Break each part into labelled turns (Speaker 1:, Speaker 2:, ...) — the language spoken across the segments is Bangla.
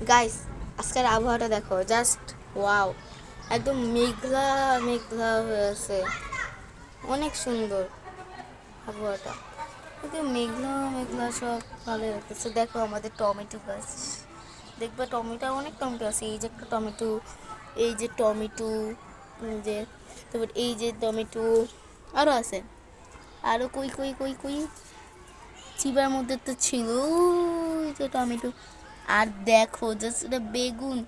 Speaker 1: গাইস, আজকের আবহাওয়াটা দেখো, জাস্ট ওয়াও। একদম মেঘলা মেঘলা হয়ে আছে, অনেক সুন্দর আবহাওয়াটা। একদম মেঘলা মেঘলা, সব ভালো লাগতেছে। দেখো আমাদের টমেটো গাছ, দেখবে টমেটো, অনেক টমেটো আছে। এই যে একটা টমেটো, এই যে টমেটো, এই যে, তারপর এই যে টমেটো, আরও আছে। আরও কই কই কই কই চিবার মধ্যে তো ছিল ওই যে টমেটো। আর দেখো জাস্ট এটা বেগুন,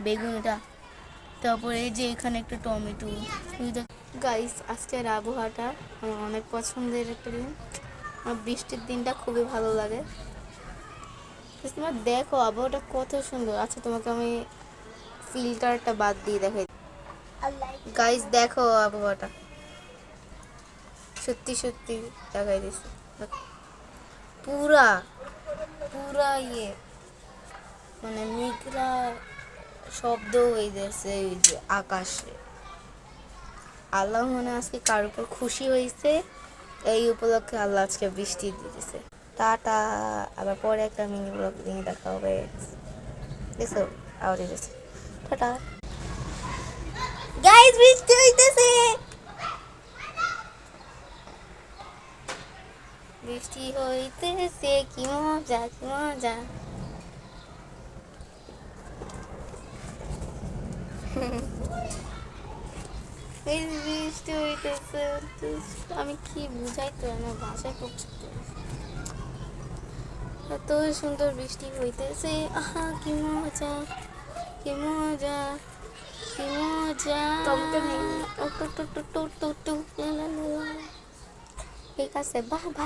Speaker 1: বেগুন এটা। তারপরে এই যে এখানে একটা টমেটো। গাইস, আজকের আবহাওয়াটা আমার অনেক পছন্দের একটা দিন। আমার বৃষ্টির দিনটা খুবই ভালো লাগে। তোমার দেখো আবহাওয়াটা কত সুন্দর। আচ্ছা, তোমাকে আমি ফিল্টারটা বাদ দিয়ে দেখাই। গাইস দেখো আবহাওয়াটা, সত্যি সত্যি দেখাই দিচ্ছে। পুরা পুরা মানে মেঘলা শব্দ হয়ে যাচ্ছে এই যে আকাশে। আল্লাহ মনে আজকে কার উপর খুশি হয়েছে, এই উপলক্ষে আল্লাহ আজকে বৃষ্টি দিতেছে। টাটা, আবার পরে একটা মিনি ব্লগ নিয়ে দেখা হবে। এসো, আবার এসেছে। টাটা গাইস, বৃষ্টি হইতেছে, বৃষ্টি হইতেছে, কি মজা কি মজা। এই বৃষ্টি হইতেছে, আমি কি বুঝাইতো, আমার ভাষায় পৌঁছাতে। এত সুন্দর বৃষ্টি হইতেছে, আহা কি মজা কি মজা কি মজা। ঠিক আছে, বাবা।